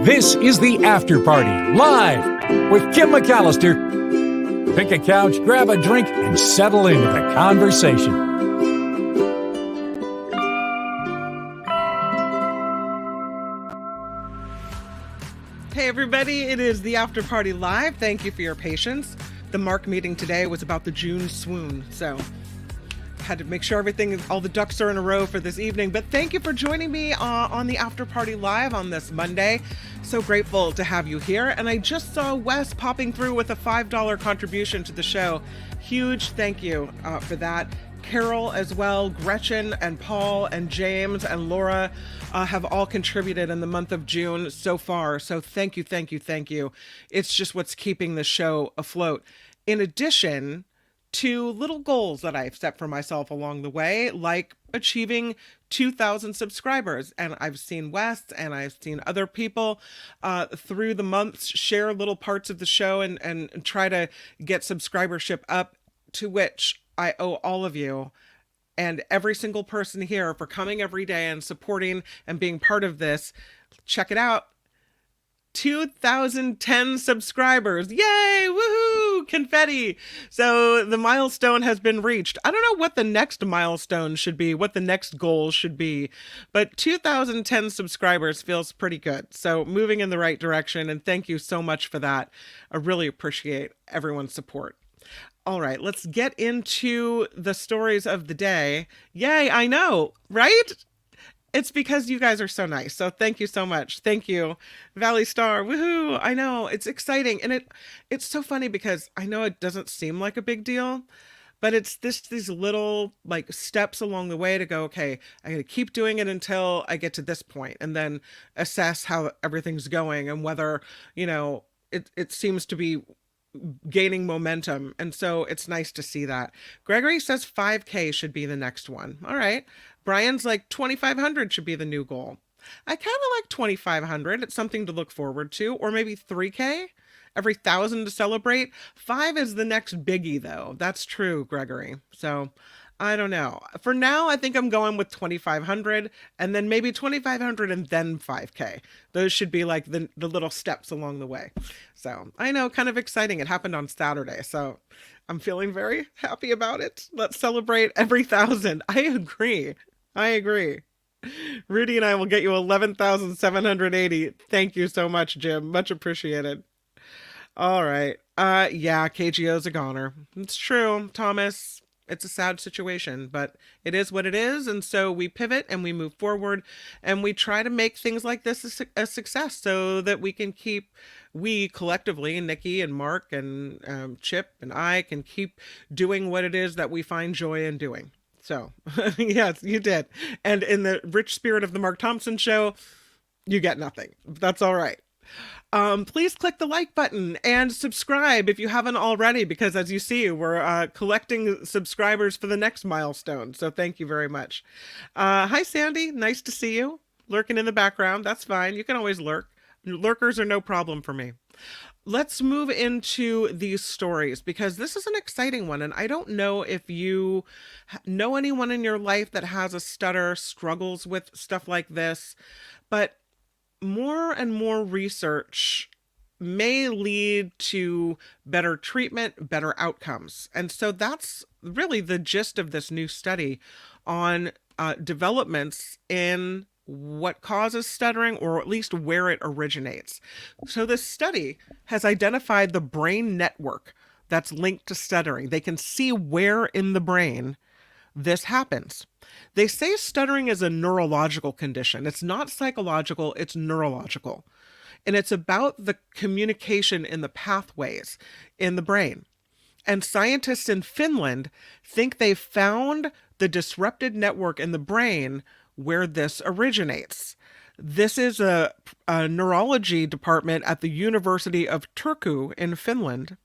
This is the After Party, live with Kim McAllister. Pick a couch, grab a drink, and settle into the conversation. Hey everybody, it is the After Party Live. Thank you for your patience. The Mark meeting today was about the June swoon, so had to make sure all the ducks are in a row for this evening. But thank you for joining me on the After Party Live on this Monday. So grateful to have you here. And I just saw Wes popping through with a $5 contribution to the show. Huge thank you for that. Carol as well, Gretchen and Paul and James and Laura have all contributed in the month of June so far. So thank you, thank you, thank you. It's just what's keeping the show afloat. In addition to little goals that I've set for myself along the way, like achieving 2,000 subscribers. And I've seen Wes and I've seen other people through the months share little parts of the show and try to get subscribership up, to which I owe all of you and every single person here for coming every day and supporting and being part of this. Check it out. 2,010 subscribers. Yay! Woohoo! Confetti. So the milestone has been reached. I don't know what the next milestone should be, what the next goal should be, but 2,010 subscribers feels pretty good. So moving in the right direction, and thank you so much for that. I really appreciate everyone's support. All right, let's get into the stories of the day. Yay, I know, right? It's because you guys are so nice. So thank you so much. Thank you. Valley Star. Woohoo. I know. It's exciting. And it's so funny because I know it doesn't seem like a big deal, but it's these little like steps along the way to go, okay, I got to keep doing it until I get to this point and then assess how everything's going and whether, it seems to be gaining momentum. And so it's nice to see that. Gregory says 5K should be the next one. All right. Brian's like 2,500 should be the new goal. I kind of like 2,500. It's something to look forward to. Or maybe 3K, every 1,000 to celebrate. 5 is the next biggie though. That's true, Gregory. So I don't know. For now, I think I'm going with 2,500 and then maybe 2,500 and then 5K. Those should be like the little steps along the way. So I know, kind of exciting. It happened on Saturday. So I'm feeling very happy about it. Let's celebrate every 1,000. I agree. Rudy and I will get you 11,780. Thank you so much, Jim. Much appreciated. All right. Yeah, KGO's a goner. It's true, Thomas. It's a sad situation, but it is what it is. And so we pivot and we move forward and we try to make things like this a success so that we collectively, Nikki and Mark and Chip and I can keep doing what it is that we find joy in doing. So yes, you did. And in the rich spirit of the Mark Thompson show, you get nothing. That's all right. Please click the like button and subscribe if you haven't already, because as you see, we're collecting subscribers for the next milestone. So thank you very much. Hi, Sandy. Nice to see you. Lurking in the background. That's fine. You can always lurk. Lurkers are no problem for me. Let's move into these stories because this is an exciting one. And I don't know if you know anyone in your life that has a stutter, struggles with stuff like this, but more and more research may lead to better treatment, better outcomes. And so that's really the gist of this new study on developments in what causes stuttering, or at least where it originates. So this study has identified the brain network that's linked to stuttering. They can see where in the brain this happens. They say stuttering is a neurological condition. It's not psychological, it's neurological. And it's about the communication in the pathways in the brain. And scientists in Finland think they've found the disrupted network in the brain where this originates. This is a neurology department at the University of Turku in Finland.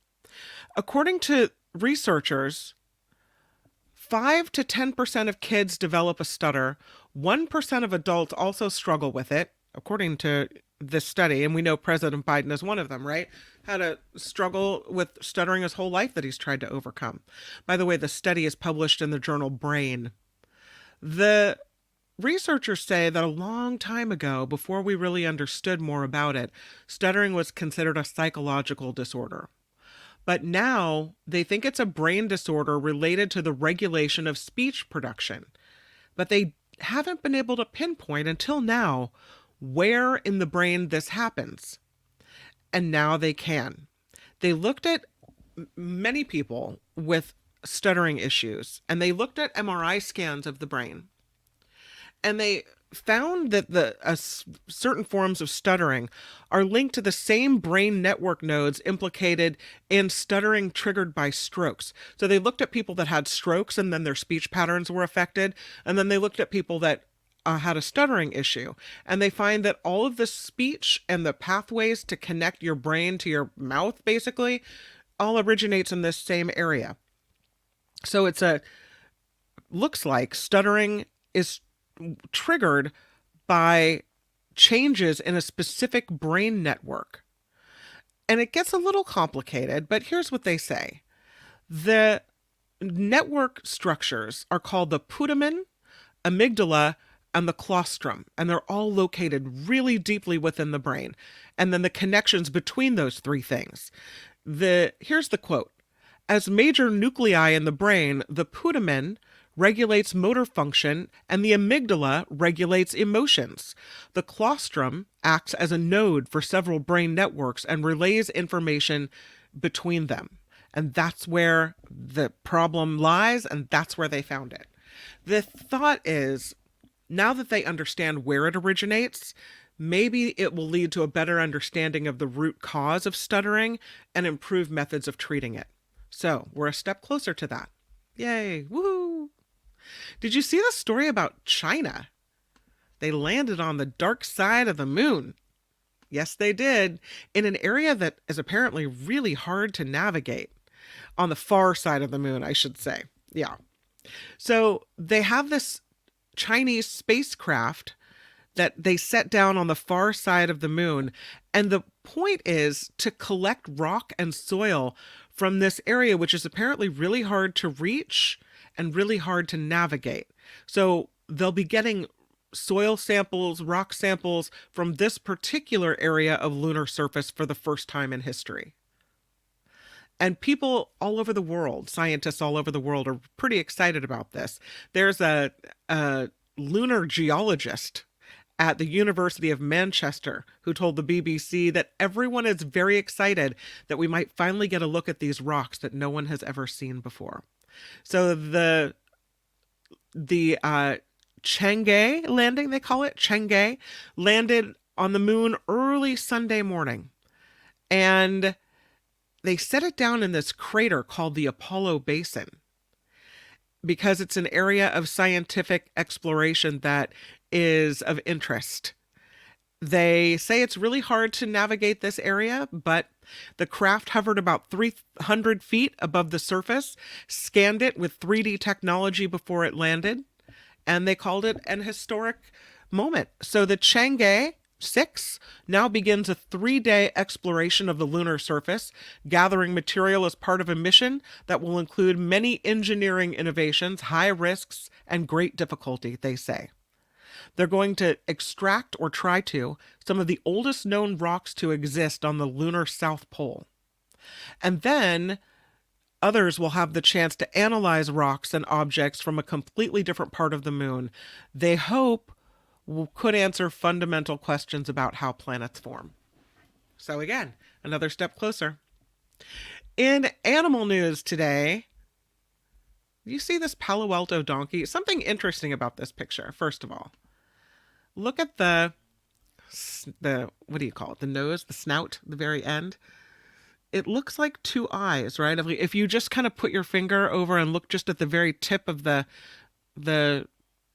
According to researchers, 5 to 10% of kids develop a stutter. 1% of adults also struggle with it, according to this study. And we know President Biden is one of them, right? Had a struggle with stuttering his whole life that he's tried to overcome. By the way, the study is published in the journal Brain. The researchers say that a long time ago, before we really understood more about it, stuttering was considered a psychological disorder. But now they think it's a brain disorder related to the regulation of speech production. But they haven't been able to pinpoint until now where in the brain this happens. And now they can. They looked at many people with stuttering issues and they looked at MRI scans of the brain. And they found that certain forms of stuttering are linked to the same brain network nodes implicated in stuttering triggered by strokes. So they looked at people that had strokes and then their speech patterns were affected. And then they looked at people that had a stuttering issue. And they find that all of the speech and the pathways to connect your brain to your mouth, basically, all originates in this same area. So looks like stuttering is triggered by changes in a specific brain network. And it gets a little complicated, but here's what they say. The network structures are called the putamen, amygdala, and the claustrum, and they're all located really deeply within the brain. And then the connections between those three things. Here's the quote. As major nuclei in the brain, the putamen regulates motor function and the amygdala regulates emotions. The claustrum acts as a node for several brain networks and relays information between them. And that's where the problem lies, and that's where they found it. The thought is, now that they understand where it originates, maybe it will lead to a better understanding of the root cause of stuttering and improved methods of treating it. So we're a step closer to that. Yay. Woohoo. Did you see the story about China? They landed on the dark side of the moon. Yes, they did, in an area that is apparently really hard to navigate. On the far side of the moon, I should say. Yeah. So they have this Chinese spacecraft that they set down on the far side of the moon. And the point is to collect rock and soil from this area, which is apparently really hard to reach and really hard to navigate. So they'll be getting soil samples, rock samples from this particular area of lunar surface for the first time in history. And people all over the world, scientists all over the world, are pretty excited about this. There's a lunar geologist at the University of Manchester who told the BBC that everyone is very excited that we might finally get a look at these rocks that no one has ever seen before. So the Chang'e landing, they call it, Chang'e, landed on the moon early Sunday morning. And they set it down in this crater called the Apollo Basin because it's an area of scientific exploration that is of interest. They say it's really hard to navigate this area, but the craft hovered about 300 feet above the surface, scanned it with 3D technology before it landed, and they called it an historic moment. So the Chang'e 6 now begins a 3-day exploration of the lunar surface, gathering material as part of a mission that will include many engineering innovations, high risks, and great difficulty, they say. They're going to extract, or try to, some of the oldest known rocks to exist on the lunar South Pole. And then others will have the chance to analyze rocks and objects from a completely different part of the moon. They hope could answer fundamental questions about how planets form. So again, another step closer. In animal news today, you see this Palo Alto donkey? Something interesting about this picture, first of all. Look at the what do you call it? The nose, the snout, the very end. It looks like two eyes, right? If you just kind of put your finger over and look just at the very tip of the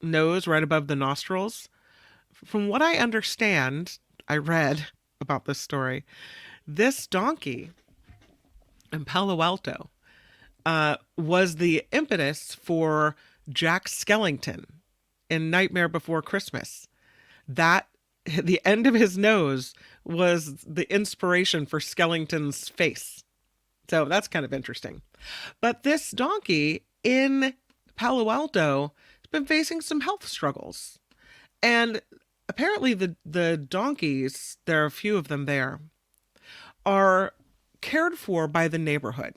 nose right above the nostrils. From what I understand, I read about this story, this donkey in Palo Alto was the impetus for Jack Skellington in Nightmare Before Christmas. That the end of his nose was the inspiration for Skellington's face. So that's kind of interesting. But this donkey in Palo Alto has been facing some health struggles. And apparently, the donkeys, there are a few of them there, are cared for by the neighborhood.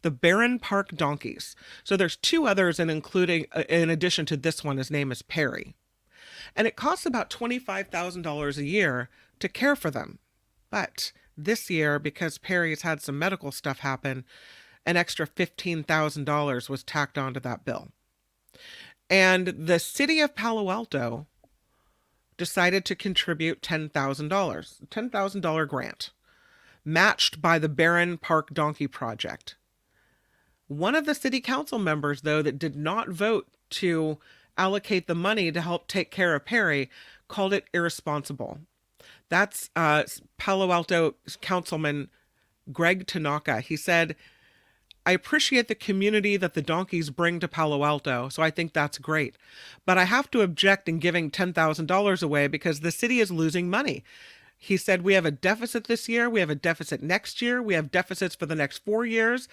The Barron Park donkeys. So there's two others, and including in addition to this one, his name is Perry, and it costs about $25,000 a year to care for them. But this year, because Perry's had some medical stuff happen, an extra $15,000 was tacked onto that bill. And the city of Palo Alto decided to contribute $10,000, $10,000 grant, matched by the Barron Park Donkey Project. One of the city council members, though, that did not vote to allocate the money to help take care of Perry called it irresponsible. That's Palo Alto Councilman Greg Tanaka. He said, I appreciate the community that the donkeys bring to Palo Alto, so I think that's great. But I have to object in giving $10,000 away because the city is losing money. He said, we have a deficit this year, we have a deficit next year, we have deficits for the next 4 years.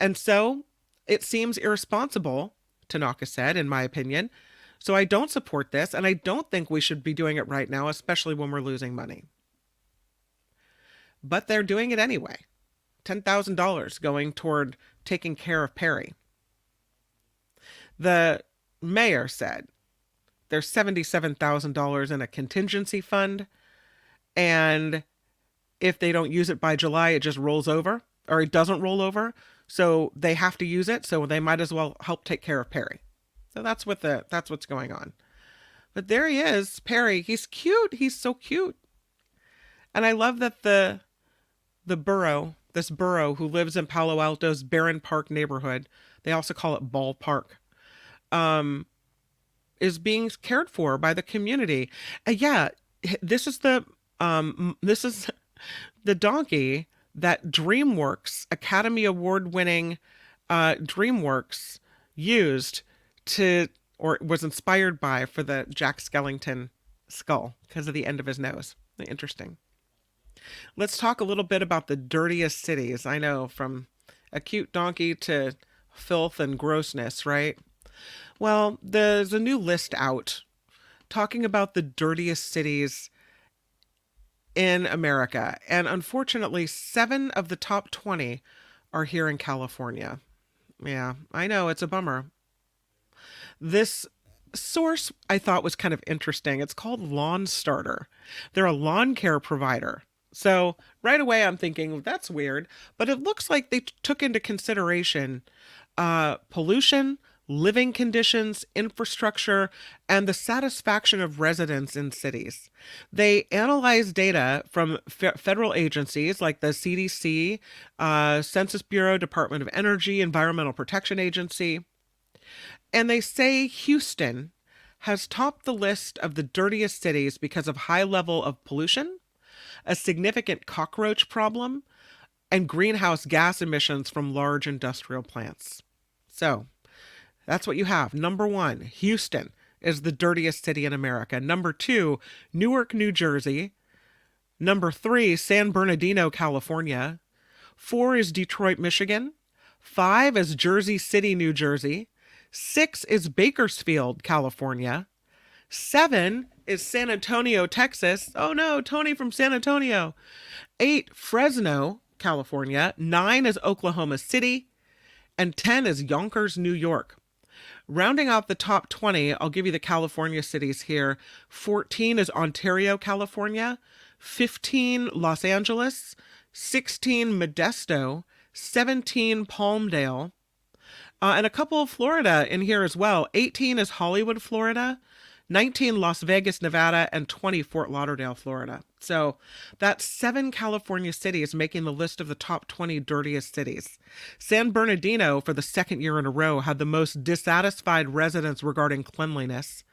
And so it seems irresponsible, Tanaka said, in my opinion. So I don't support this, and I don't think we should be doing it right now, especially when we're losing money. But they're doing it anyway. $10,000 going toward taking care of Perry. The mayor said there's $77,000 in a contingency fund, and if they don't use it by July, it just rolls over, or it doesn't roll over. So they have to use it, so they might as well help take care of Perry. So that's what's going on. But there he is, Perry. He's cute. He's so cute. And I love that this borough who lives in Palo Alto's Barron Park neighborhood, they also call it Ball Park, is being cared for by the community. Yeah, this is the donkey that DreamWorks, Academy Award winning DreamWorks used to, or was inspired by, for the Jack Skellington skull because of the end of his nose. Interesting. Let's talk a little bit about the dirtiest cities. I know, from a cute donkey to filth and grossness, right? Well, there's a new list out talking about the dirtiest cities in America. And unfortunately, 7 of the top 20 are here in California. Yeah, I know, it's a bummer. This source I thought was kind of interesting. It's called Lawn Starter. They're a lawn care provider. So right away I'm thinking, that's weird. But it looks like they took into consideration pollution, living conditions, infrastructure, and the satisfaction of residents in cities. They analyze data from federal agencies like the CDC, Census Bureau, Department of Energy, Environmental Protection Agency, and they say Houston has topped the list of the dirtiest cities because of high level of pollution, a significant cockroach problem, and greenhouse gas emissions from large industrial plants. So that's what you have. Number 1, Houston is the dirtiest city in America. Number 2, Newark, New Jersey. Number 3, San Bernardino, California. 4 is Detroit, Michigan. 5 is Jersey City, New Jersey. 6 is Bakersfield, California. 7 is San Antonio, Texas. Oh no, Tony from San Antonio. 8, Fresno, California. 9 is Oklahoma City. And 10 is Yonkers, New York. Rounding out the top 20, I'll give you the California cities here. 14 is Ontario, California. 15, Los Angeles. 16, Modesto. 17, Palmdale. And a couple of Florida in here as well. 18 is Hollywood, Florida. 19, Las Vegas, Nevada. And 20, Fort Lauderdale, Florida. So that's 7 California cities making the list of the top 20 dirtiest cities. San Bernardino, for the second year in a row, had the most dissatisfied residents regarding cleanliness.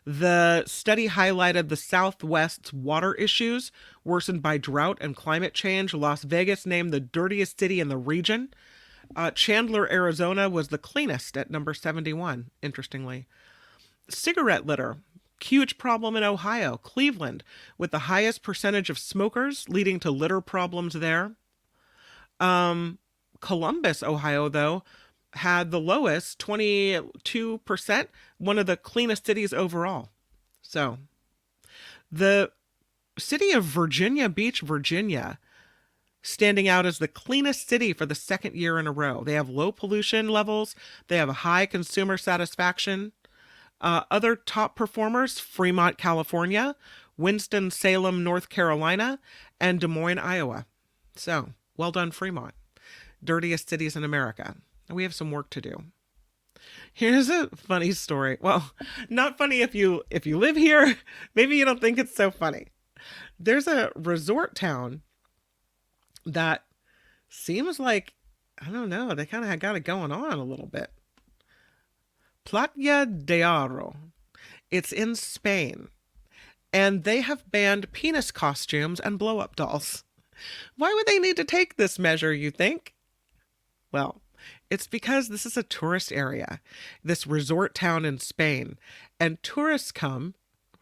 The study highlighted the Southwest's water issues worsened by drought and climate change. Las Vegas named the dirtiest city in the region. Chandler, Arizona was the cleanest at number 71, interestingly. Cigarette litter, huge problem in Ohio. Cleveland, with the highest percentage of smokers, leading to litter problems there. Columbus, Ohio, though, had the lowest, 22%, one of the cleanest cities overall. So, the city of Virginia Beach, Virginia, standing out as the cleanest city for the second year in a row. They have low pollution levels, they have a high consumer satisfaction. Other top performers: Fremont, California, Winston-Salem, North Carolina, and Des Moines, Iowa. So, well done, Fremont. Dirtiest cities in America. We have some work to do. Here's a funny story. Well, not funny if you live here. Maybe you don't think it's so funny. There's a resort town that seems like, I don't know, they kind of got it going on a little bit. Playa de Aro. It's in Spain. And they have banned penis costumes and blow-up dolls. Why would they need to take this measure, you think? Well, it's because this is a tourist area, this resort town in Spain, and tourists come,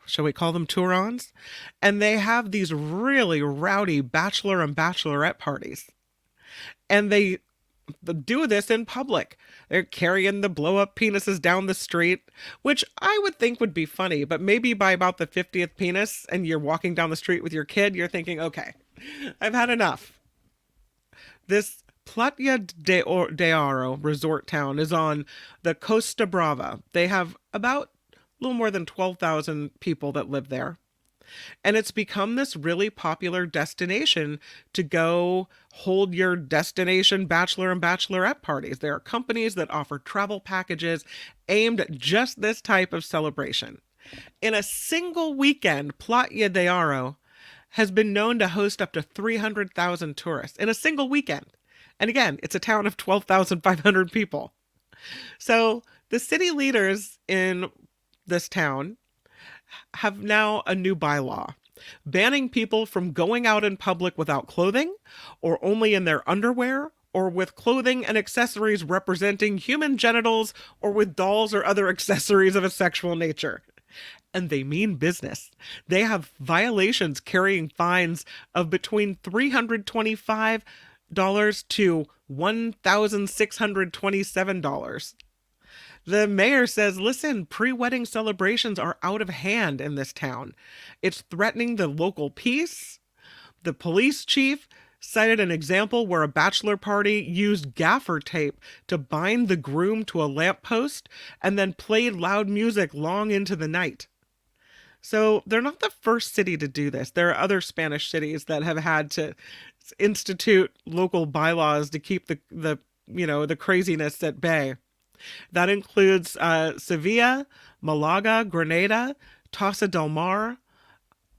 shall we call them Tourons? And they have these really rowdy bachelor and bachelorette parties. And they do this in public. They're carrying the blow-up penises down the street, which I would think would be funny, but maybe by about the 50th penis and you're walking down the street with your kid, you're thinking, okay, I've had enough. This Playa de Aro resort town is on the Costa Brava. They have about a little more than 12,000 people that live there. And it's become this really popular destination to go hold your destination bachelor and bachelorette parties. There are companies that offer travel packages aimed at just this type of celebration. In a single weekend, Playa de Aro has been known to host up to 300,000 tourists in a single weekend. And again, it's a town of 12,500 people. So the city leaders in this town have now a new bylaw banning people from going out in public without clothing, or only in their underwear, or with clothing and accessories representing human genitals, or with dolls or other accessories of a sexual nature. And they mean business. They have violations carrying fines of between $325 to $1,627. The mayor says, listen, pre-wedding celebrations are out of hand in this town. It's threatening the local peace. The police chief cited an example where a bachelor party used gaffer tape to bind the groom to a lamppost and then played loud music long into the night. So they're not the first city to do this. There are other Spanish cities that have had to institute local bylaws to keep the craziness at bay. That includes Sevilla, Malaga, Granada, Tossa del Mar,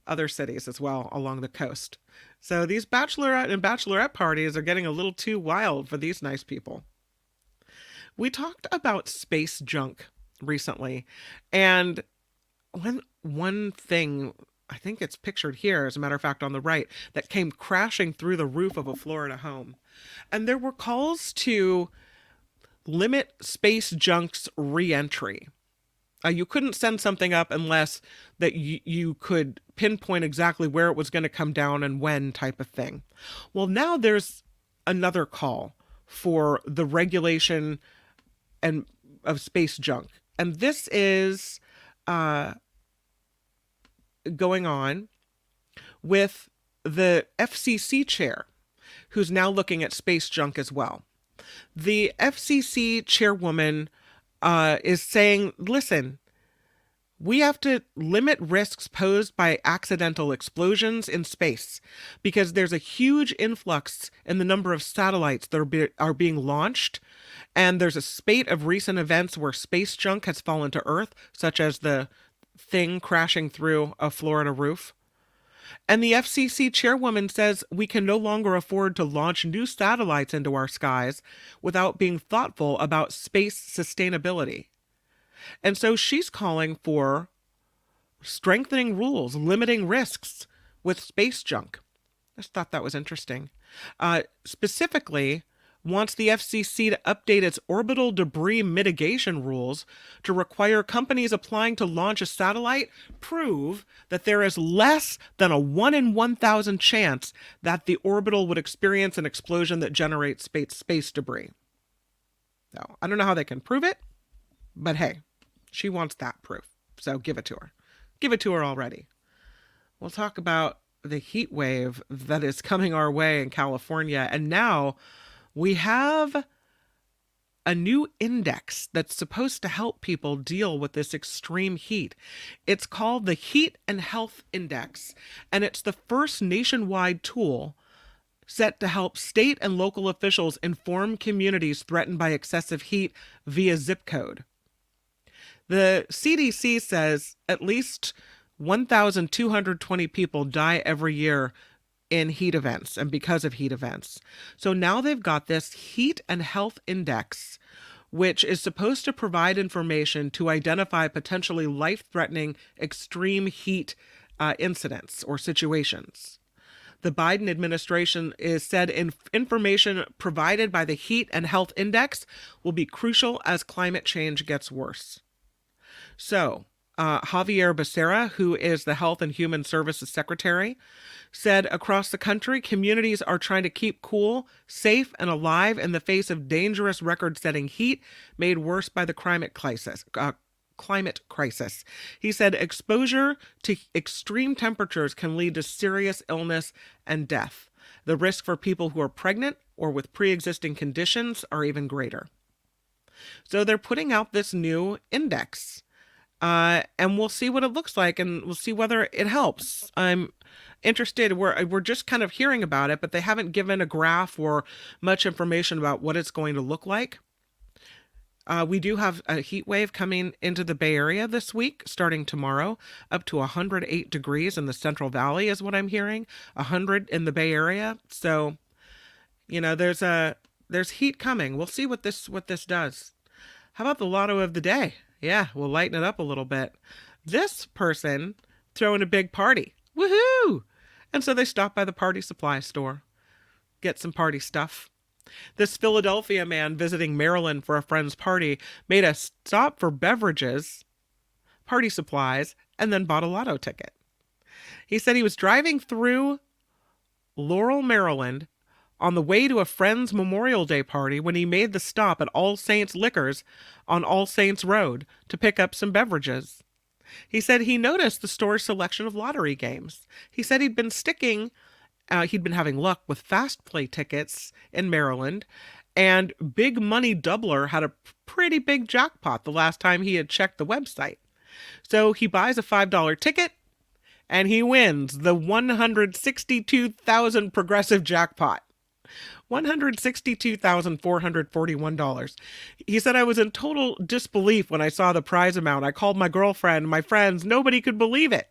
other cities as well along the coast. So these bachelorette and bachelorette parties are getting a little too wild for these nice people. We talked about space junk recently, and one thing, I think it's pictured here, as a matter of fact, on the right, that came crashing through the roof of a Florida home. And there were calls to limit space junk's re-entry. You couldn't send something up unless that you could pinpoint exactly where it was going to come down and when, type of thing. Well, now there's another call for the regulation of space junk. And this is going on with the FCC chair, who's now looking at space junk as well. The FCC chairwoman is saying, listen, we have to limit risks posed by accidental explosions in space because there's a huge influx in the number of satellites that are being launched. And there's a spate of recent events where space junk has fallen to Earth, such as the thing crashing through a Florida roof. And the FCC chairwoman says we can no longer afford to launch new satellites into our skies without being thoughtful about space sustainability. And so she's calling for strengthening rules, limiting risks with space junk. I just thought that was interesting. Specifically, wants the FCC to update its orbital debris mitigation rules to require companies applying to launch a satellite prove that there is less than a 1 in 1,000 chance that the orbital would experience an explosion that generates space debris. So, I don't know how they can prove it, but hey, she wants that proof, so give it to her. Give it to her already. We'll talk about the heat wave that is coming our way in California. And now we have a new index that's supposed to help people deal with this extreme heat. It's called the Heat and Health Index, and it's the first nationwide tool set to help state and local officials inform communities threatened by excessive heat via zip code. The CDC says at least 1,220 people die every year in heat events and because of heat events. So now they've got this Heat and Health Index, which is supposed to provide information to identify potentially life-threatening extreme heat incidents or situations. The Biden administration is said information provided by the Heat and Health Index will be crucial as climate change gets worse. So, Javier Becerra, who is the Health and Human Services Secretary, said across the country, communities are trying to keep cool, safe, and alive in the face of dangerous record-setting heat made worse by the climate crisis. He said exposure to extreme temperatures can lead to serious illness and death. The risk for people who are pregnant or with pre-existing conditions are even greater. So they're putting out this new index. And we'll see what it looks like, and we'll see whether it helps. I'm interested. We're just kind of hearing about it, but they haven't given a graph or much information about what it's going to look like. We do have a heat wave coming into the Bay Area this week, starting tomorrow, up to 108 degrees in the Central Valley is what I'm hearing, 100 in the Bay Area. So, there's heat coming. We'll see what this does. How about the lotto of the day? Yeah, we'll lighten it up a little bit. This person throwing a big party. Woohoo! And so they stop by the party supply store, get some party stuff. This Philadelphia man visiting Maryland for a friend's party made a stop for beverages, party supplies, and then bought a lotto ticket. He said he was driving through Laurel, Maryland, on the way to a friend's Memorial Day party when he made the stop at All Saints Liquors on All Saints Road to pick up some beverages. He said he noticed the store's selection of lottery games. He said he'd been having luck with fast play tickets in Maryland, and Big Money Doubler had a pretty big jackpot the last time he had checked the website. So he buys a $5 ticket, and he wins the $162,000 progressive jackpot. $162,441. He said, I was in total disbelief when I saw the prize amount. I called my girlfriend, my friends. Nobody could believe it.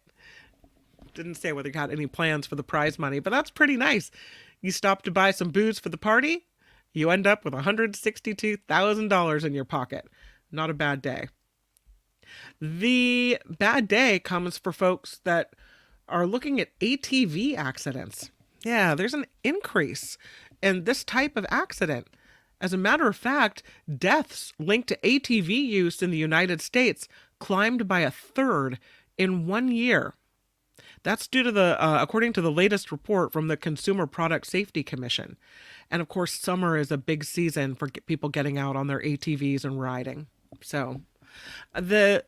Didn't say whether he got any plans for the prize money, but that's pretty nice. You stop to buy some booze for the party, you end up with $162,000 in your pocket. Not a bad day. The bad day comes for folks that are looking at ATV accidents. Yeah, there's an increase in this type of accident. As a matter of fact, deaths linked to ATV use in the United States climbed by 1/3 in 1 year. That's due to according to the latest report from the Consumer Product Safety Commission. And of course, summer is a big season for people getting out on their ATVs and riding. So the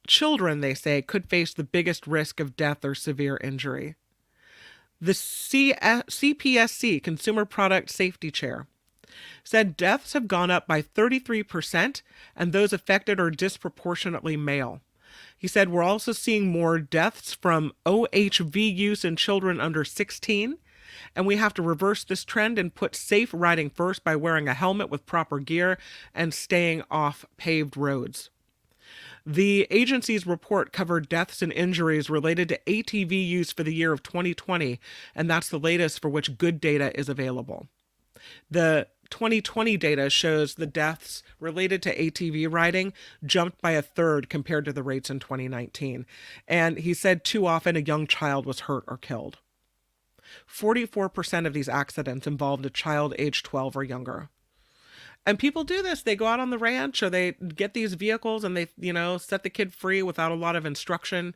children, they say, could face the biggest risk of death or severe injury. The CPSC, Consumer Product Safety Chair, said deaths have gone up by 33%, and those affected are disproportionately male. He said we're also seeing more deaths from OHV use in children under 16, and we have to reverse this trend and put safe riding first by wearing a helmet with proper gear and staying off paved roads. The agency's report covered deaths and injuries related to ATV use for the year of 2020, and that's the latest for which good data is available. The 2020 data shows the deaths related to ATV riding jumped by 1/3 compared to the rates in 2019. And he said too often a young child was hurt or killed. 44% of these accidents involved a child aged 12 or younger. And people do this. They go out on the ranch or they get these vehicles and they, set the kid free without a lot of instruction,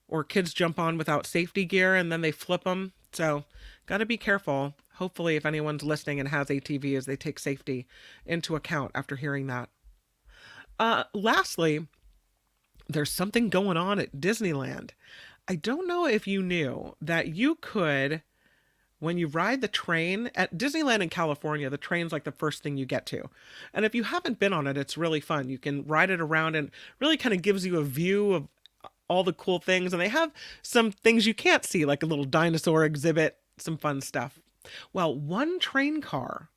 or kids jump on without safety gear and then they flip them. So got to be careful. Hopefully, if anyone's listening and has ATVs, they take safety into account after hearing that. Lastly, there's something going on at Disneyland. I don't know if you knew that you could, when you ride the train at Disneyland in California, the train's like the first thing you get to. And if you haven't been on it, it's really fun. You can ride it around and really kind of gives you a view of all the cool things. And they have some things you can't see, like a little dinosaur exhibit, some fun stuff. Well, one train car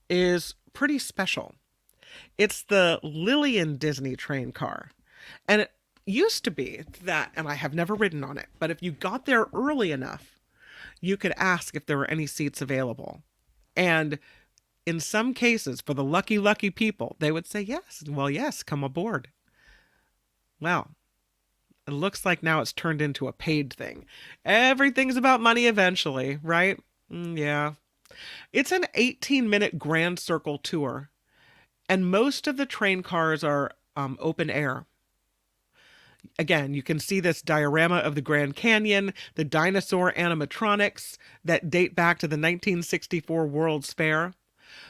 is pretty special. It's the Lillian Disney train car. And it used to be that, and I have never ridden on it, but if you got there early enough, you could ask if there were any seats available. And in some cases, for the lucky, lucky people, they would say yes. Well, yes, come aboard. Well, it looks like now it's turned into a paid thing. Everything's about money eventually, right? Yeah. It's an 18-minute Grand Circle tour, and most of the train cars are open air. Again, you can see this diorama of the Grand Canyon, the dinosaur animatronics that date back to the 1964 World's Fair.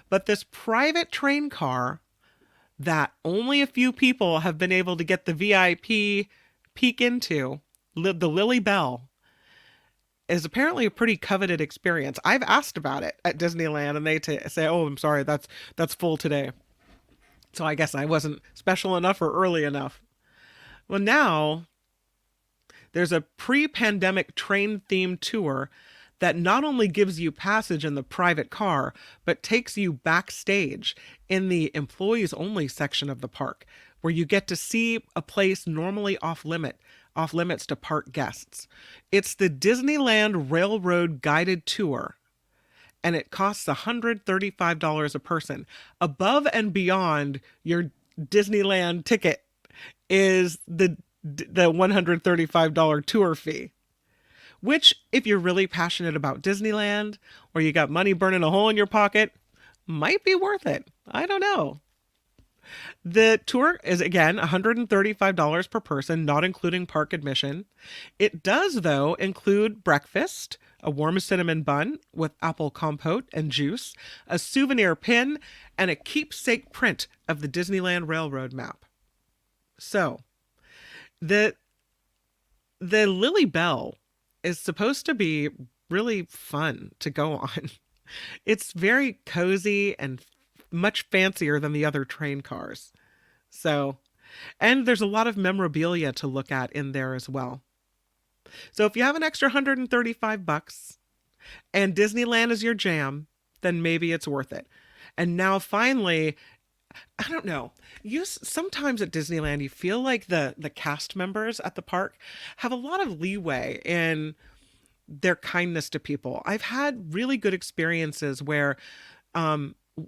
But this private train car that only a few people have been able to get the VIP peek into, the Lily Bell, is apparently a pretty coveted experience. I've asked about it at Disneyland, and they say, "Oh, I'm sorry, that's full today." So I guess I wasn't special enough or early enough. Well, now there's a pre-pandemic train-themed tour that not only gives you passage in the private car, but takes you backstage in the employees-only section of the park, where you get to see a place normally off limits to park guests. It's the Disneyland Railroad Guided Tour, and it costs $135 a person. Above and beyond your Disneyland ticket is the $135 tour fee, which, if you're really passionate about Disneyland or you got money burning a hole in your pocket, might be worth it. I don't know. The tour is, again, $135 per person, not including park admission. It does, though, include breakfast, a warm cinnamon bun with apple compote and juice, a souvenir pin, and a keepsake print of the Disneyland Railroad map. So, the Lily Bell is supposed to be really fun to go on. It's very cozy and much fancier than the other train cars. So, and there's a lot of memorabilia to look at in there as well. So if you have an extra $135 and Disneyland is your jam, then maybe it's worth it. And now finally, I don't know. Sometimes at Disneyland, you feel like the cast members at the park have a lot of leeway in their kindness to people. I've had really good experiences where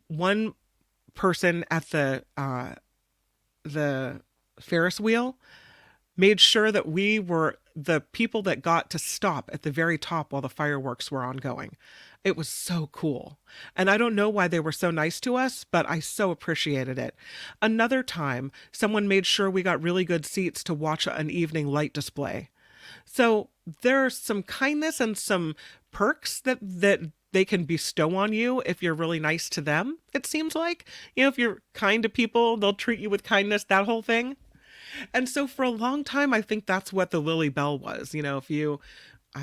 one person at the Ferris wheel made sure that we were the people that got to stop at the very top while the fireworks were ongoing. It was so cool. And I don't know why they were so nice to us, but I so appreciated it. Another time, someone made sure we got really good seats to watch an evening light display. So there's some kindness and some perks that they can bestow on you if you're really nice to them, it seems like. If you're kind to people, they'll treat you with kindness, that whole thing. And so for a long time, I think that's what the Lily Bell was. If you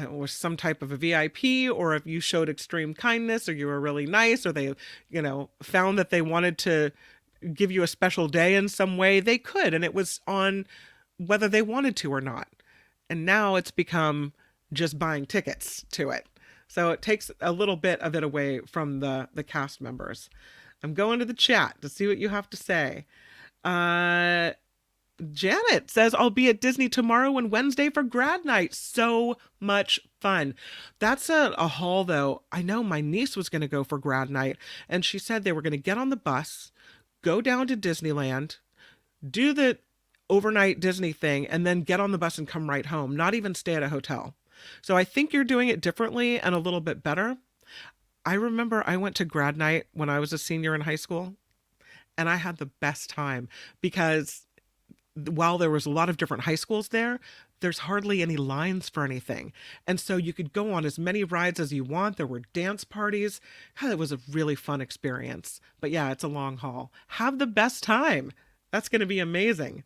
was some type of a VIP, or if you showed extreme kindness, or you were really nice, or they, found that they wanted to give you a special day in some way, they could. And it was on whether they wanted to or not. And now it's become just buying tickets to it. So it takes a little bit of it away from the cast members. I'm going to the chat to see what you have to say. Janet says, I'll be at Disney tomorrow and Wednesday for grad night. So much fun. That's a haul, though. I know my niece was going to go for grad night, and she said they were going to get on the bus, go down to Disneyland, do the overnight Disney thing, and then get on the bus and come right home, not even stay at a hotel. So I think you're doing it differently and a little bit better. I remember I went to grad night when I was a senior in high school, and I had the best time because while there was a lot of different high schools there, there's hardly any lines for anything. And so you could go on as many rides as you want. There were dance parties. God, it was a really fun experience. But yeah, it's a long haul. Have the best time. That's going to be amazing.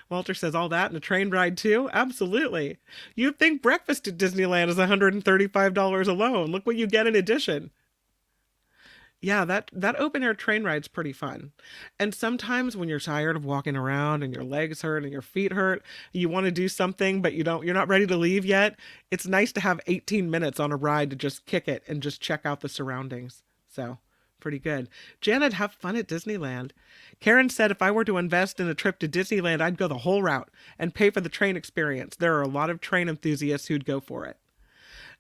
Walter says, all that and a train ride too? Absolutely. You'd think breakfast at Disneyland is $135 alone. Look what you get in addition. Yeah, that open air train ride's pretty fun. And sometimes when you're tired of walking around and your legs hurt and your feet hurt, you want to do something but you're not ready to leave yet. It's nice to have 18 minutes on a ride to just kick it and just check out the surroundings. So, pretty good. Janet, have fun at Disneyland. Karen said if I were to invest in a trip to Disneyland, I'd go the whole route and pay for the train experience. There are a lot of train enthusiasts who'd go for it.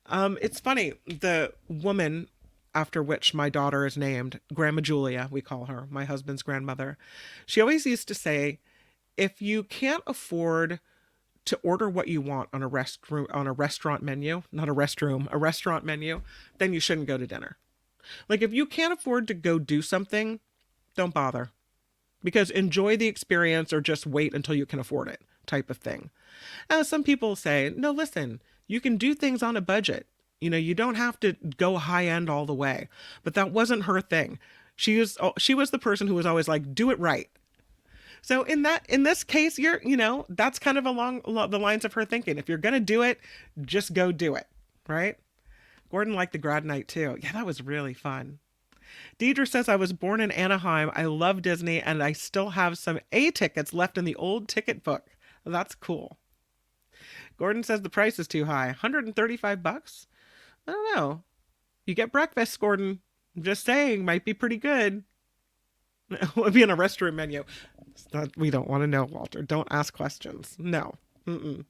It's funny, the woman after which my daughter is named, Grandma Julia, we call her, my husband's grandmother. She always used to say, if you can't afford to order what you want on a restaurant menu, not a restroom, a restaurant menu, then you shouldn't go to dinner. Like if you can't afford to go do something, don't bother. Because enjoy the experience or just wait until you can afford it type of thing. Now, some people say, no, listen, you can do things on a budget. You know, you don't have to go high end all the way. But that wasn't her thing. She was the person who was always like, do it right. So in this case, that's kind of along the lines of her thinking. If you're going to do it, just go do it. Right? Gordon liked the grad night too. Yeah, that was really fun. Deidre says, I was born in Anaheim. I love Disney and I still have some A tickets left in the old ticket book. That's cool. Gordon says the price is too high. $135? I don't know. You get breakfast, Gordon. I'm just saying, might be pretty good. It would be in a restroom menu. We don't want to know, Walter. Don't ask questions. No. Mm-mm.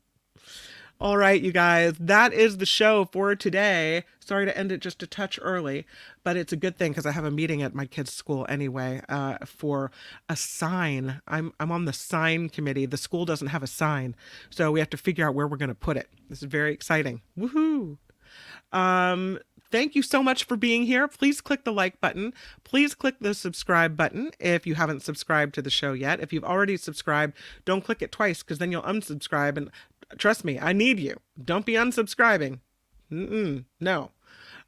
All right, you guys. That is the show for today. Sorry to end it just a touch early, but it's a good thing because I have a meeting at my kids' school anyway for a sign. I'm on the sign committee. The school doesn't have a sign, so we have to figure out where we're going to put it. This is very exciting. Woohoo! Thank you so much for being here. Please click the like button. Please click the subscribe button if you haven't subscribed to the show yet. If you've already subscribed, don't click it twice because then you'll unsubscribe. And trust me, I need you. Don't be unsubscribing. No.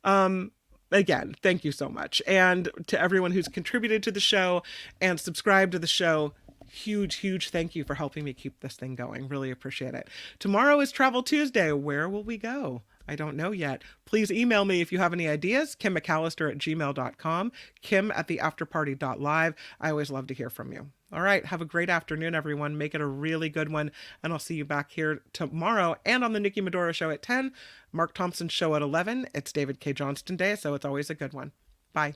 Again, thank you so much. And to everyone who's contributed to the show and subscribed to the show, huge thank you for helping me keep this thing going. Really appreciate it. Tomorrow is Travel Tuesday. Where will we go? I don't know yet. Please email me if you have any ideas. KimMcAllister@gmail.com. Kim@theafterparty.live. I always love to hear from you. All right. Have a great afternoon, everyone. Make it a really good one. And I'll see you back here tomorrow and on the Nikki Medora Show at 10, Mark Thompson's show at 11. It's David K. Johnston Day, so it's always a good one. Bye.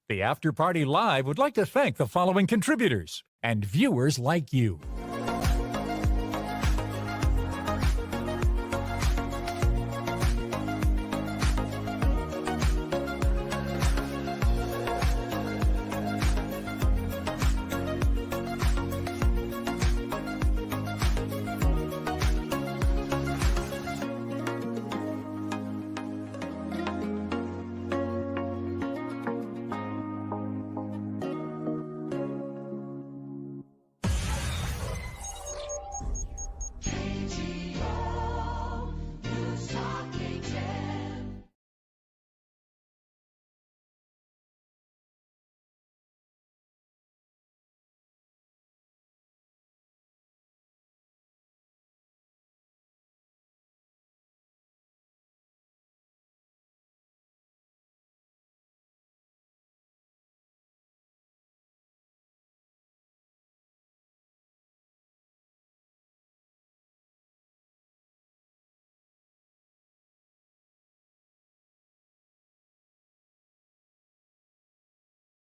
The After Party Live would like to thank the following contributors and viewers like you.